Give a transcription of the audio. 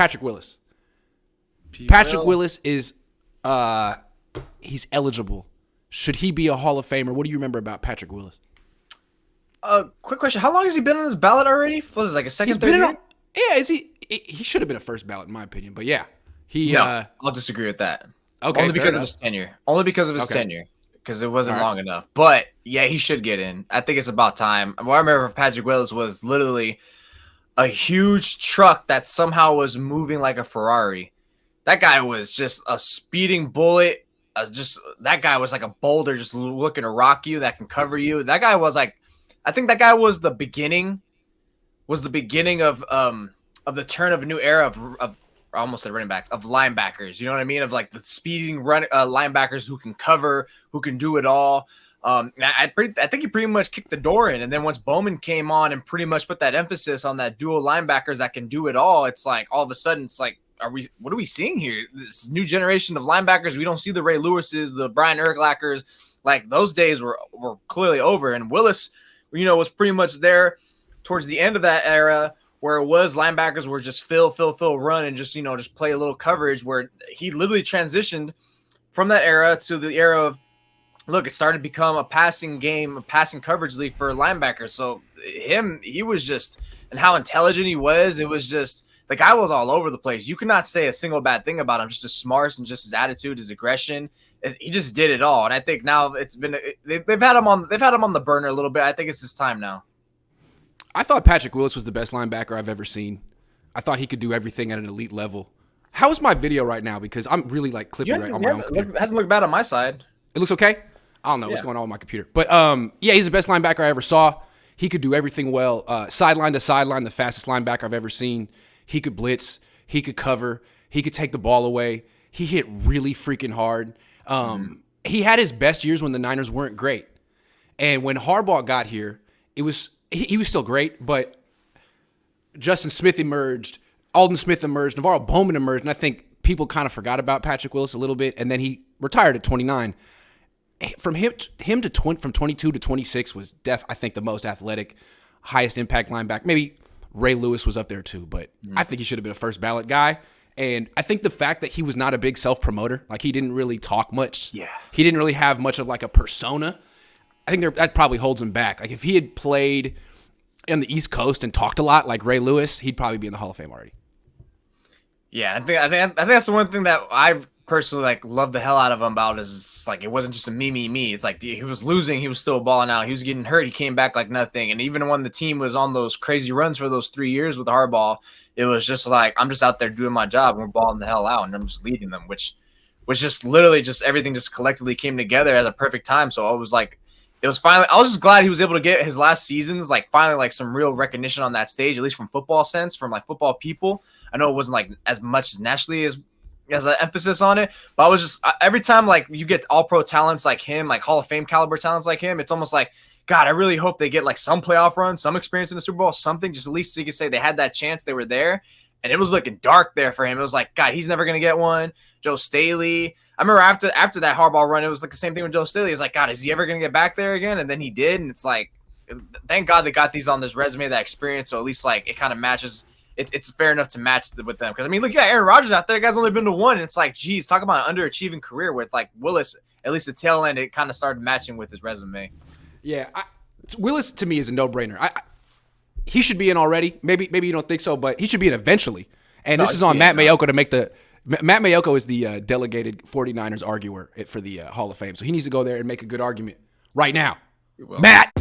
Patrick Willis. P. Patrick Will. Willis is he's eligible. Should he be a Hall of Famer? What do you remember about Patrick Willis? Quick question. How long has he been on this ballot already? Was it like a second, He's third been year? in. Yeah, is he? He should have been a first ballot in my opinion. But yeah, he. No, I'll disagree with that. Okay, Only fair because of enough. his tenure. Only because of his Okay. tenure. Because it wasn't All right. long enough. But yeah, he should get in. I think it's about time. What I remember of Patrick Willis was literally a huge truck that somehow was moving like a Ferrari. That guy was just a speeding bullet. That guy was like a boulder just looking to rock you that can cover you. That guy was like, I think that guy was the beginning of the turn of a new era of I almost said running backs, of linebackers. You know what I mean? Of like the speeding linebackers who can cover, who can do it all. I think he pretty much kicked the door in. And then once Bowman came on and pretty much put that emphasis on that dual linebackers that can do it all, it's like all of a sudden it's like, what are we seeing here? This new generation of linebackers. We don't see the Ray Lewises, the Brian Urlacher's. Like those days were clearly over. And Willis, was pretty much there towards the end of that era, where it was linebackers were just fill, run, and just play a little coverage, where he literally transitioned from that era to the era of, look, it started to become a passing game, a passing coverage league for linebackers. So he was just, and how intelligent he was, it was just, the guy was all over the place. You could not say a single bad thing about him, just his smarts and just his attitude, his aggression. He just did it all. And I think now they've had him on the burner a little bit. I think it's his time now. I thought Patrick Willis was the best linebacker I've ever seen. I thought he could do everything at an elite level. How is my video right now? Because I'm really like clipping right on my own computer. It hasn't looked bad on my side. It looks okay? I don't know what's going on with my computer. But yeah, he's the best linebacker I ever saw. He could do everything well. Sideline to sideline, the fastest linebacker I've ever seen. He could blitz. He could cover. He could take the ball away. He hit really freaking hard. He had his best years when the Niners weren't great. And when Harbaugh got here, he was still great, but Justin Smith emerged, Aldon Smith emerged, Navarro Bowman emerged, and I think people kind of forgot about Patrick Willis a little bit, and then he retired at 29. From 22 to 26 was I think the most athletic, highest impact linebacker. Maybe Ray Lewis was up there too, but I think he should have been a first ballot guy. And I think the fact that he was not a big self-promoter, like he didn't really talk much. Yeah. He didn't really have much of like a persona. I think that probably holds him back. Like if he had played on the East Coast and talked a lot like Ray Lewis, he'd probably be in the Hall of Fame already. Yeah, I think that's the one thing that I personally like love the hell out of him about is it's like it wasn't just a me. It's like he was losing, he was still balling out. He was getting hurt, he came back like nothing. And even when the team was on those crazy runs for those 3 years with Harbaugh, it was just like I'm just out there doing my job and we're balling the hell out and I'm just leading them, which was just literally just everything just collectively came together at a perfect time. So I was just glad he was able to get his last seasons like finally like some real recognition on that stage, at least from football sense, from like football people. I know it wasn't like as much nationally as an emphasis on it, but I was just every time like you get all pro talents like him, like Hall of Fame caliber talents like him, it's almost like, God, I really hope they get like some playoff run, some experience in the Super Bowl, something, just at least so you can say they had that chance, they were there. And it was looking dark there for him. It was like, God, he's never going to get one. Joe Staley. I remember after that Harbaugh run, it was like the same thing with Joe Staley. It's like, God, is he ever going to get back there again? And then he did. And it's like, thank God they got these on this resume, that experience. So at least like it kind of matches. It's fair enough to match with them. Because I mean, look, yeah, Aaron Rodgers out there, the guy's only been to one. And it's like, geez, talk about an underachieving career with like Willis. At least the tail end, it kind of started matching with his resume. Yeah, Willis to me is a no-brainer. He should be in already. Maybe you don't think so, but he should be in eventually. And this is on Matt Mayoko to make the – Matt Mayoko is the delegated 49ers arguer for the Hall of Fame. So he needs to go there and make a good argument right now. Matt!